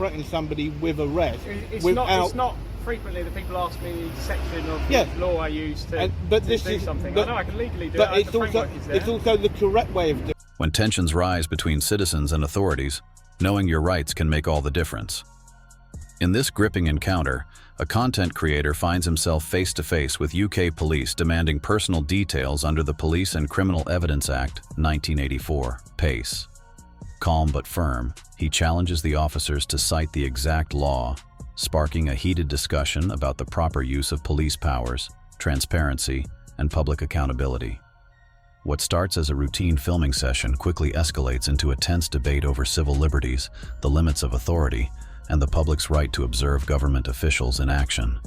threaten somebody with arrest It's without... not frequently that people ask me the section of law I use to do something. I know I can legally do it. It's also the correct way of doing it. When tensions rise between citizens and authorities, knowing your rights can make all the difference. In this gripping encounter, a content creator finds himself face-to-face with UK police demanding personal details under the Police and Criminal Evidence Act, 1984, PACE. Calm but firm, he challenges the officers to cite the exact law, sparking a heated discussion about the proper use of police powers, transparency, and public accountability. What starts as a routine filming session quickly escalates into a tense debate over civil liberties, the limits of authority, and the public's right to observe government officials in action.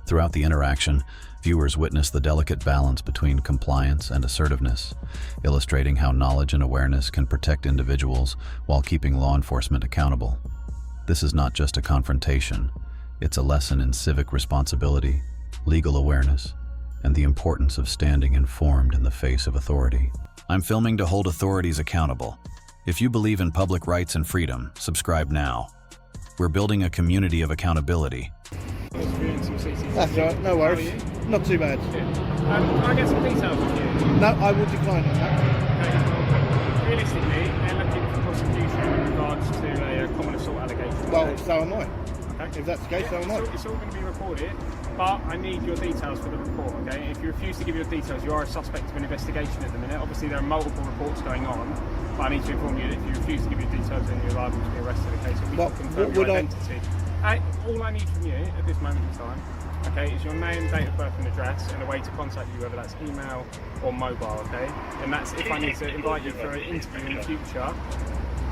Throughout the interaction, viewers witness the delicate balance between compliance and assertiveness, illustrating how knowledge and awareness can protect individuals while keeping law enforcement accountable. This is not just a confrontation, it's a lesson in civic responsibility, legal awareness, and the importance of standing informed in the face of authority. I'm filming to hold authorities accountable. If you believe in public rights and freedom, subscribe now. We're building a community of accountability. That's right, no worries. Not too bad. Can I get some details from you? No, I will decline on that. Okay. Realistically, they're looking for prosecution in regards to a common assault allegation. Well, so am I. Okay. If that's the case, so am I. It's all going to be recorded, but I need your details for the report, okay? If you refuse to give your details, you are a suspect of an investigation at the minute. Obviously, there are multiple reports going on, but I need to inform you that if you refuse to give your details, then you're liable to be arrested, okay? So we can confirm your identity. All I need from you at this moment in time, okay, is your name, date of birth and address, and a way to contact you, whether that's email or mobile, okay? And that's if I need to invite you for an interview in the future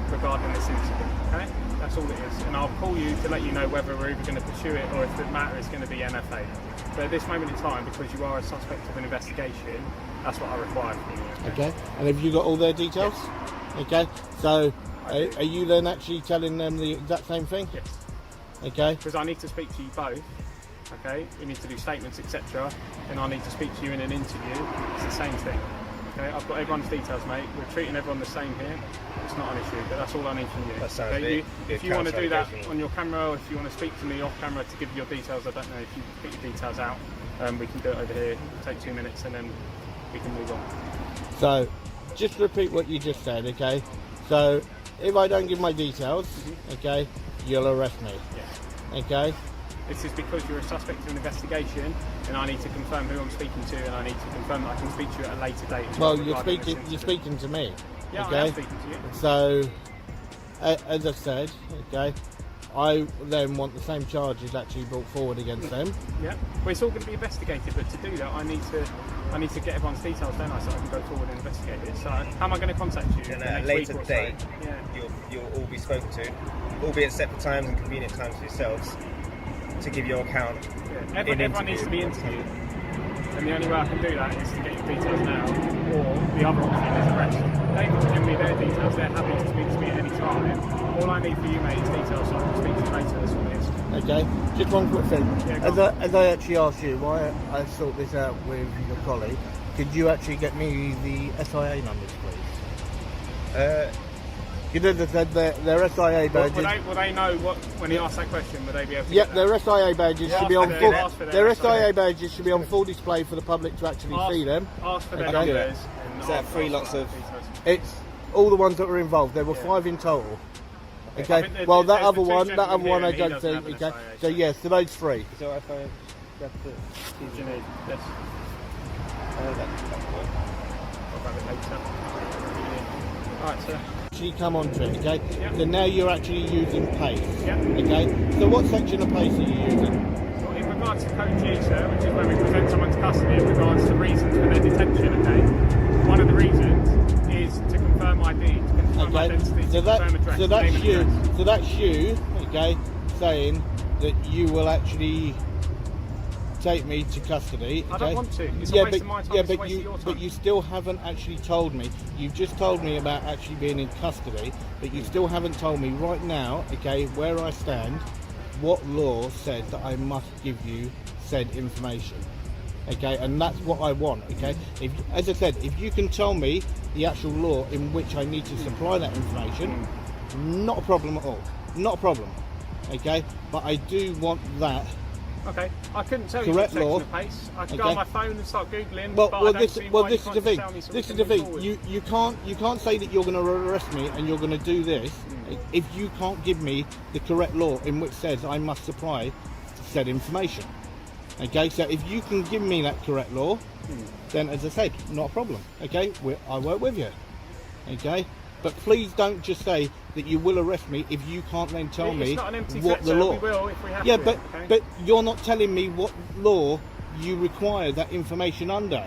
regarding this incident, okay? That's all it is. And I'll call you to let you know whether we're either going to pursue it or if the matter is going to be MFA. But at this moment in time, because you are a suspect of an investigation, that's what I require from you. Okay, and have you got all their details? Yes. Okay, so are you then actually telling them the exact same thing? Yes. Okay. Because I need to speak to you both, okay? We need to do statements, etc. And I need to speak to you in an interview. It's the same thing. Okay, I've got everyone's details, mate. We're treating everyone the same here. It's not an issue, but that's all I need from you. That sounds okay? If you want to do that on your camera, or if you want to speak to me off camera to give you your details, I don't know if you put your details out. We can do it over here. It'll take 2 minutes, and then we can move on. So, just repeat what you just said, okay? So, if I don't give my details, okay, you'll arrest me. Yeah. Okay. This is because you're a suspect of an investigation, and I need to confirm who I'm speaking to, and I need to confirm that I can speak to you at a later date. Well, you're speaking to me. Yeah, okay? I am speaking to you. So, as I said, okay, I then want the same charges actually brought forward against them. Yeah. Well, it's all going to be investigated, but to do that, I need to get everyone's details, don't I, so I can go forward and investigate it. So, how am I going to contact you? And at a later date, you'll all be spoken to, albeit separate times and convenient times for yourselves, to give your account. Yeah. Everyone needs to be interviewed, and the only way I can do that is to get your details now, or the other option is arrest. They've given me their details, they're happy to speak to me at any time. All I need for you, mate, is details so I can speak to you later. That's all it is. Okay, just one quick thing. Yeah, as I actually asked you why I sort this out with your colleague, could you actually get me the SIA numbers, please? You know, their SIA badges. Will they know what, when he asks that question, will they be able to Yep, their SIA badges should be on full. Their SIA badges should be on full display for the public to actually see them. Ask for their numbers. Is that 3 lots of? It's all the ones that were involved. There were 5 in total. Okay. Well, that other one, I don't think. Okay. So yes, so those 3. So if I grab the Yes. that's I'll grab it later. Alright, sir. Actually come on to it, okay? Yep. So now you're actually using PACE. Yep. Okay. So what section of PACE are you using? So in regards to Code G, sir, which is when we present someone to custody in regards to reasons for their detention, okay? One of the reasons is to confirm ID, to confirm identity, to confirm address, so that's name you. and address. So that's you, okay, saying that you will actually take me to custody. Okay? I don't want to. It's a waste of my time. It's a waste of your time. But you still haven't actually told me. You've just told me about actually being in custody, but you still haven't told me right now, okay, where I stand, what law says that I must give you said information. Okay, and that's what I want. Okay, as I said, if you can tell me the actual law in which I need to supply that information, not a problem at all. Not a problem. Okay, but I do want that. Okay, I couldn't tell you Correct what section law. of pace. I could go Okay. on my phone and start googling. Well, but I well, don't this, see well, why this you is the can't thing. tell me so This we is can the move thing. forward. You can't say that you're going to arrest me and you're going to do this if you can't give me the correct law in which says I must supply said information. Okay, so if you can give me that correct law, then as I said, not a problem. Okay, I work with you. Okay, but please don't just say that you will arrest me if you can't then tell me It's not an empty what threat, the sir. law. We will if we have Yeah, to. but okay? but you're not telling me what law you require that information under,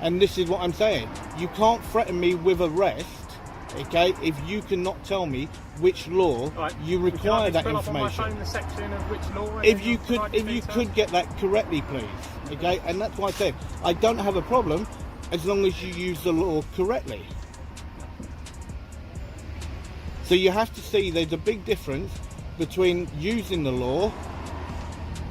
and this is what I'm saying. You can't threaten me with arrest, okay? If you cannot tell me which law Right. you Can I require just that pull up on my information. phone the section of which law? and If then you you'll could, provide the if you details? could get that correctly, please, okay? And that's why I said I don't have a problem as long as you use the law correctly. So you have to see there's a big difference between using the law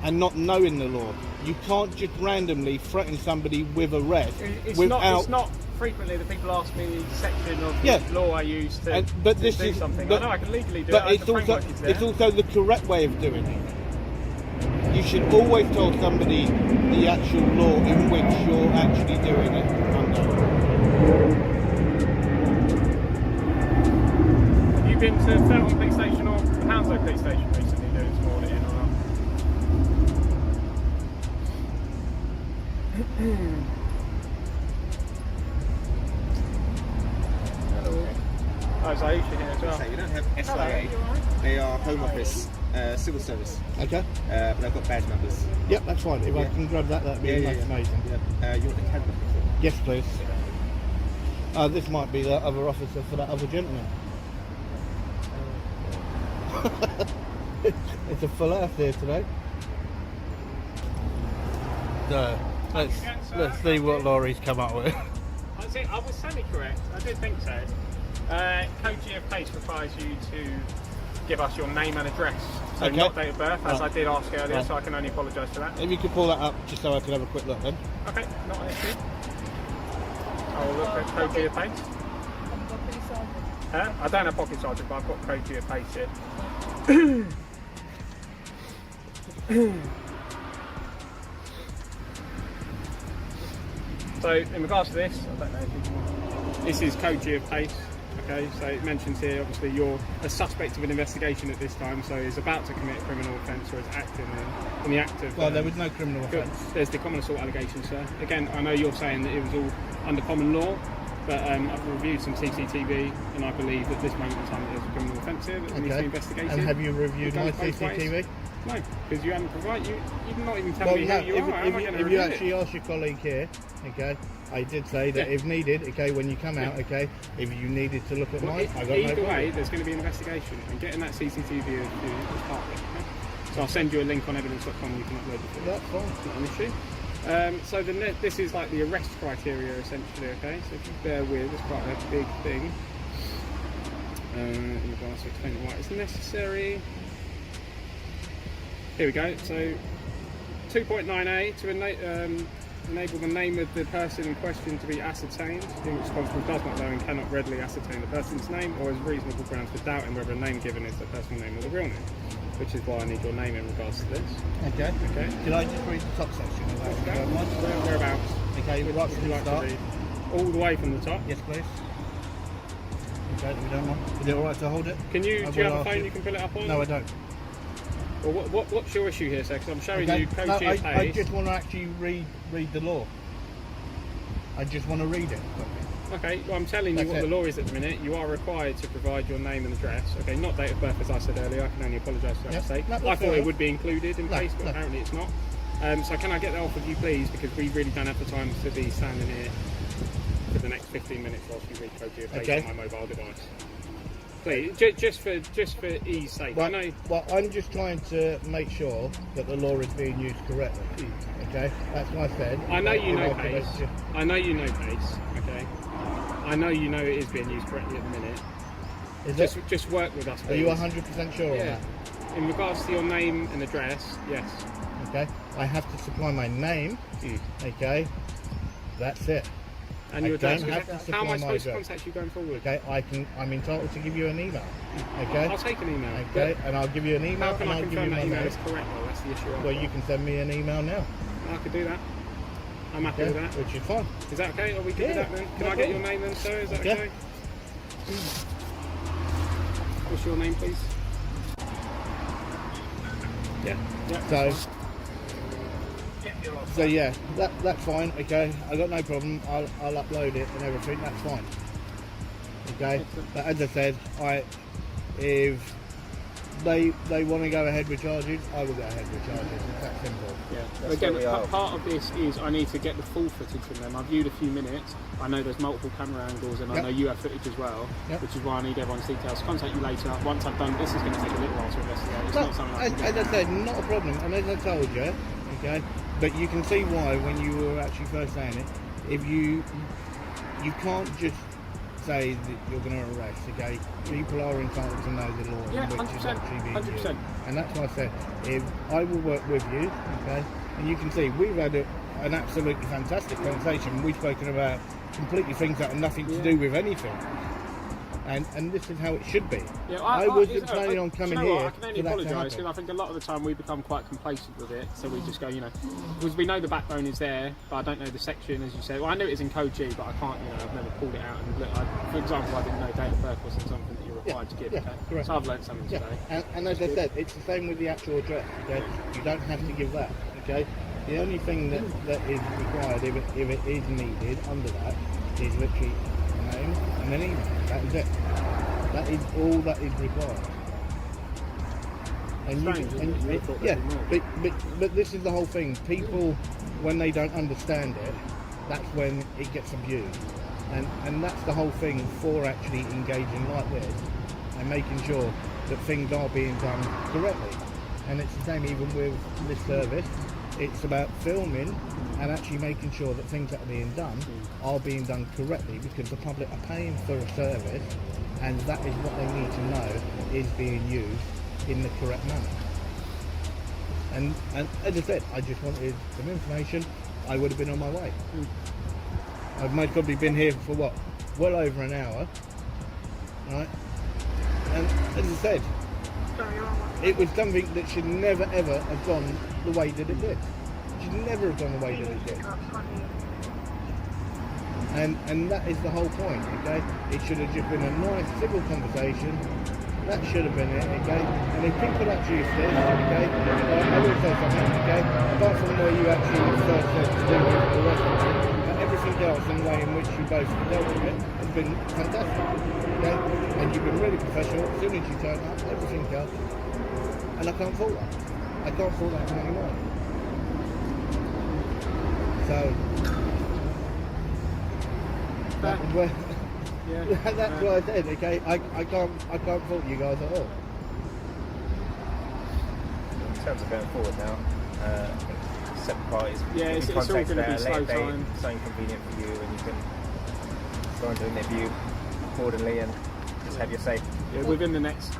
and not knowing the law. You can't just randomly threaten somebody with arrest It's without. It's not frequently that people ask me the section of Yeah. which law I use to, but to this do is something. but, I know I can legally do but it. it's the also framework is there. it's also the correct way of doing it. You should always tell somebody the actual law in which you're actually doing it under. Have you been to Felton Police Station or Hounslow Police Station recently doing some auditing or not? Oh, it's Aisha here as well. So you don't have Hello, SIA. you alright? They are Home Office, civil service, Okay. but they've got badge numbers. Yep, that's fine. If I Yeah. can grab that, that'd be amazing. Yeah. You want the CAD number? Yes, please. This might be the other officer for that other gentleman. It's a full house here today. So let's see what Laurie's come up with. I was semi-correct. I did think so. Code G of Pace requires you to give us your name and address. So Okay. not date of birth, as Right. I did ask earlier, Right. so I can only apologise for that. If you could pull that up just so I can have a quick look then. Okay, not an issue. I will look at Code G of Pace. I don't have pocket sergeant, but I've got Code G of Pace here. So in regards to this, I don't know if you can, this is Code G of Pace. Okay, so it mentions here obviously you're a suspect of an investigation at this time, so is about to commit a criminal offence or is acting in the act of. Well, there was no criminal Good. offence. There's the common assault allegation, sir. Again, I know you're saying that it was all under common law, but I've reviewed some CCTV and I believe that this moment in time there's a criminal offence here that needs to be Okay. investigated. And have you reviewed It my goes both ways. CCTV? No, because you haven't provided. You're not even Well, telling me no, who you are. How am I going to if you review actually it? ask your colleague here, okay, I did say that Yeah. if needed, okay, when you come out, Yeah. okay, if you needed to look at Well, mine, I got no either problem. way, there's going to be an investigation, and getting that CCTV is part of it. Okay? So I'll send you a link on evidence.com. You can upload the footage. That's fine. It's not an issue. So this is like the arrest criteria essentially, okay? So if you bear with, it's quite a big thing. In regards to explaining why it's necessary. Here we go. So 2.9a to enable the name of the person in question to be ascertained. The responsible does not know and cannot readily ascertain the person's name or has reasonable grounds for doubting whether a name given is the personal name or the real name. Which is why I need your name in regards to this. Okay. Okay. Can I just read the top section of that? if you don't mind? Whereabouts? Okay, Which right would from you the like to start. read? All the way from the top. Yes, please. Okay, if you don't mind. Is it alright to hold it? Can you? I Do you will have a ask phone you. you can pull it up on? No, I don't. Well, what's your issue here, sir? Because I'm showing Okay. you Code No, G of I Pace. just want to actually read the law. I just want to read it. Okay, well, I'm telling you That's what it. the law is at the minute. You are required to provide your name and address. Okay, not date of birth, as I said earlier. I can only apologise for that Yep. mistake. No, I that's thought all it right. would be included in No, Pace, but no. apparently it's not. So can I get that off of you, please? Because we really don't have the time to be standing here for the next 15 minutes whilst you read Code G of Pace Okay. on my mobile device. Please, just for ease sake. I know. Well, I'm just trying to make sure that the law is being used correctly. Okay, that's what I said. I know you know If I could Pace. just- I know you know Pace. Okay. I know you know it is being used correctly at the minute. Is it? Just work with us, please. Are you 100% sure on Yeah. that? In regards to your name and address, yes. Okay, I have to supply my name. Okay, that's it. And your don't address. have to How supply am I my supposed to address. contact you going forward? Okay, I'm entitled to give you an email. Okay. I'll take an email. Okay, and I'll give you an email. How can and I I'll give you confirm my that email name. is correct though? That's the issue. Well, you can send me an email now. I could do that. I'm happy with that. Which is fine. Is that okay? Are we good with that then? Can I get your name then, sir? Is that okay? What's your name, please? Yeah. Yeah. So yeah, that's fine. Okay, I got no problem. I'll upload it and everything. That's fine. Okay, but as I said, if they want to go ahead with charges, I will go ahead with charges. It's that simple. Yeah. Again, part of this is I need to get the full footage from them. I viewed a few minutes. I know there's multiple camera angles, and I know you have footage as well, which is why I need everyone's details. Contact you later. Once I've done this, is going to take a little while to investigate. It's not something I can as I said, not a problem. And as I told you, okay, but you can see why when you were actually first saying it. If you can't just say that you're going to arrest, okay? People are entitled to know the law, which is actually being 100%. used. And that's why I said, if I will work with you, okay? And you can see we've had an absolutely fantastic conversation. We've spoken about completely things that have nothing to do with anything. And this is how it should be. Yeah, I wasn't planning on coming here. here. I can only apologise because I think a lot of the time we become quite complacent with it. So we just go, because we know the backbone is there, but I don't know the section, as you said. Well, I know it is in Code G, but I can't, I've never pulled it out. And look, for example, I didn't know date of birth wasn't something that you're required to give. Yeah, okay? correct. So I've learnt something today. And as I said, it's the same with the actual address. Okay, you don't have to give that. Okay, the only thing that is required, if it is needed under that, is literally a name and an email. That is it. That is all that is required. And but this is the whole thing. People, when they don't understand it, that's when it gets abused. And that's the whole thing for actually engaging like this and making sure that things are being done correctly. And it's the same even with this service. It's about filming and actually making sure that things that are being done correctly, because the public are paying for a service, and that is what they need to know is being used in the correct manner. And as I said, I just wanted some information. I would have been on my way. I've most probably been here for what? Well over an hour. Right? And as I said, it was something that should never ever have gone the way that it did. It should never have gone the way that it did. And that is the whole point, okay? It should have just been a nice civil conversation. That should have been it, okay? And if people actually this, okay, I will say something, okay? Apart from where you actually first said to do with the rest of it, but everything else and the way in which you both dealt with it has been fantastic, okay? And you've been really professional as soon as you turn up, everything else. And I can't fault that. I can't fault that anymore. So that's what I said, okay? I can't fault you guys at all. In terms of going forward now, separate parties. It's all going to be slow time. So inconvenient for you, and you can go and do an interview accordingly and just have your say. Yeah, within the next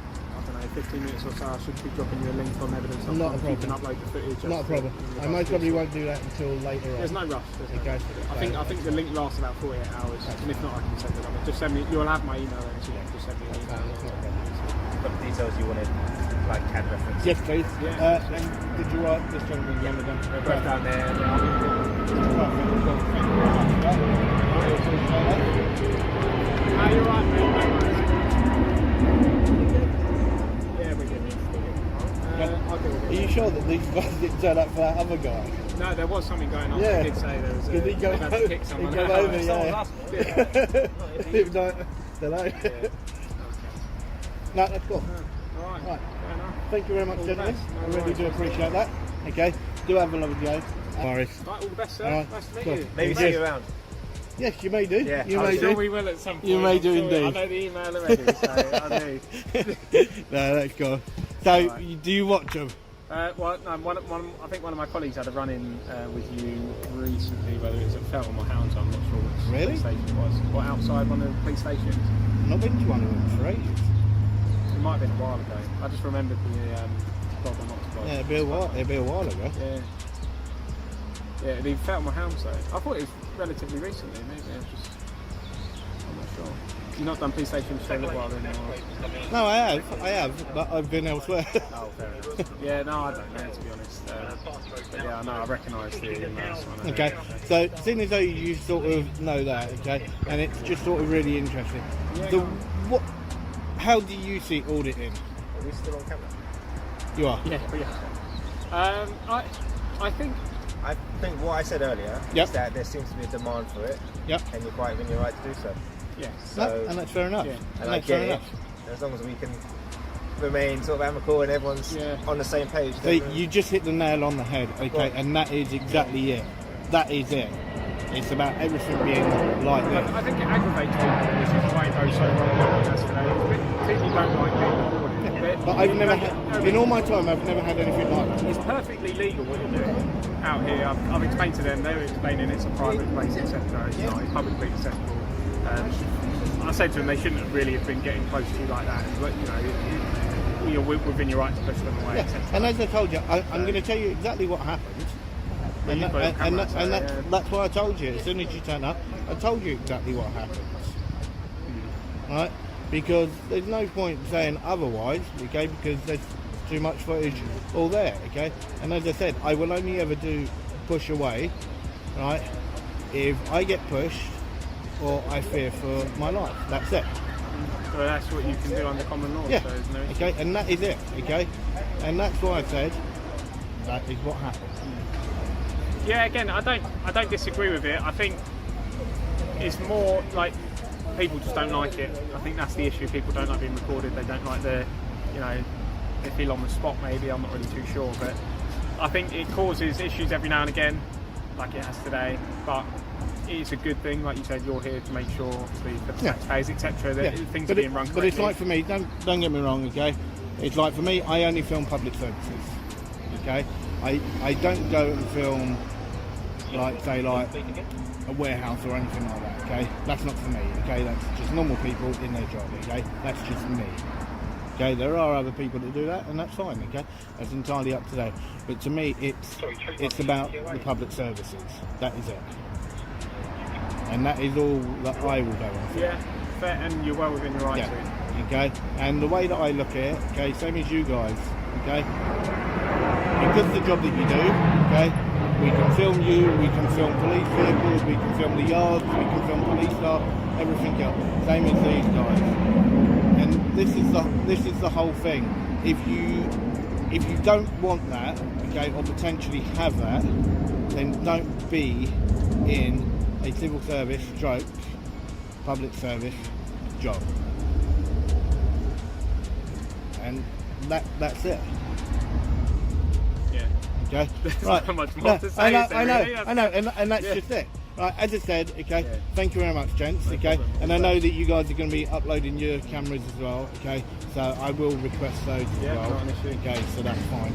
15 minutes or so, I should be dropping you a link on evidence. Not a problem. You can upload the footage. Not a problem. I most probably won't do that until later on. There's no rush. Okay. I think the link lasts about 48 hours, and if not, I can send it on. Just send me. You'll have my email then, so you can just send me an email. What details you wanted, like CAD reference? Yes, please. Yeah. And did you write this gentleman's name again? They're both down there. You're right, mate. Are you sure that these guys didn't turn up for that other guy? No, there was something going on. Yeah. I did say there was. Did he go had to kick someone out. over? Yeah. Don't know. Yeah. No, that's cool. All right. Right. Fair enough. Thank you very much, All the gentlemen. best. No I really worries. do appreciate that. Okay. Do have a lovely day. Morris. Right, all the best, sir. All right. Nice to meet Cool. you. Maybe see you around. Yes, you may do. Yeah, you I'm may Sure, do. we will at some point. You may do I'm sure. indeed. I know the email already, so I do. No, that's cool. So, do you watch them? Well, no, I think one of my colleagues had a run-in with you recently, whether it was at Feltham or Hounds, I'm not sure which Really? police station it was. Or outside one of the police stations. I've not been to one of them for ages. It might have been a while ago. I just remembered the problem not to Yeah, it'll be a while ago. Yeah. Yeah, he fell on my helm, so I thought it was relatively recently. Maybe I'm not sure. You've not done PlayStation for a little while then, or? No, I have, but I've been elsewhere. Oh, fair enough. Yeah, no, I don't know, to be honest. But yeah, I know, I recognise the emails. Okay, so seeing as though you sort of know that, okay, and it's just sort of really interesting. Yeah, So, how do you see auditing? Are we still on camera? You are. Yeah, but yeah. I think. I think what I said earlier Yep. is that there seems to be a demand for it, Yep. and you're quite within your right to do so. Yes. So, And that's fair enough. Yeah. and I That's get fair it. enough. As long as we can remain sort of amicable and everyone's Yeah. on the same page. So you just hit the nail on the head, okay, and that is exactly it. That is it. It's about everything being like this. I think it aggravates people, which is why it goes so wrong with us today. People don't like being recorded. But I've never had, in all my time, I've never had anything like that. It's perfectly legal what you're doing out here. I've explained to them, they were explaining it's a private place, etc. It's not, it's publicly accessible. I said to them they shouldn't have really have been getting close to you like that. But, you're within your right to push them away, Yeah. etc. And as I told you, I'm going to tell you exactly what happened. And, you've got it on camera, that's why I told you. As soon as you turn up, I told you exactly what happens. Right? Because there's no point saying otherwise, okay? Because there's too much footage all there, okay? And as I said, I will only ever do push away, right? If I get pushed or I fear for my life. That's it. So that's what you can do under common law. Yeah. So there's no issue. Okay, and that is it, okay? And that's why I said that is what happens. Yeah, again, I don't disagree with it. I think it's more like people just don't like it. I think that's the issue. People don't like being recorded. They don't like they feel on the spot maybe. I'm not really too sure, but I think it causes issues every now and again, like it has today. But it's a good thing, like you said. You're here to make sure, obviously, for the taxpayers, etc., that things are being run correctly. But it's like for me. Don't get me wrong, okay? It's like for me. I only film public services, okay? I don't go and film like a warehouse or anything like that, okay? That's not for me, okay? That's just normal people in their job, okay? That's just me. Okay, there are other people that do that, and that's fine, okay? That's entirely up to them. But to me, it's about the public services. That is it. And that is all that I will go on for. Yeah, fair, and you're well within your right to. Okay? And the way that I look at it, okay, same as you guys, okay? Because of the job that you do, okay? We can film you, we can film police vehicles, we can film the yards, we can film police staff, everything else. Same as these guys. And this is the whole thing. If you don't want that, okay, or potentially have that, then don't be in a civil service stroke public service job. And that's it. Yeah. Okay. There's Right. not much more to say. I know, and that's just it. Right, as I said, okay, thank you very much, gents, okay, and I know that you guys are going to be uploading your cameras as well, okay, so I will request those as well, not an issue. okay, so that's fine.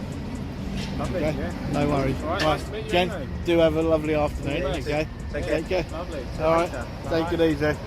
Lovely, Okay, yeah. no worries. All right, nice to meet you gents, anyway. do have a lovely afternoon, Yeah, okay, Take care. Lovely. all right, Later. take it Bye. easy.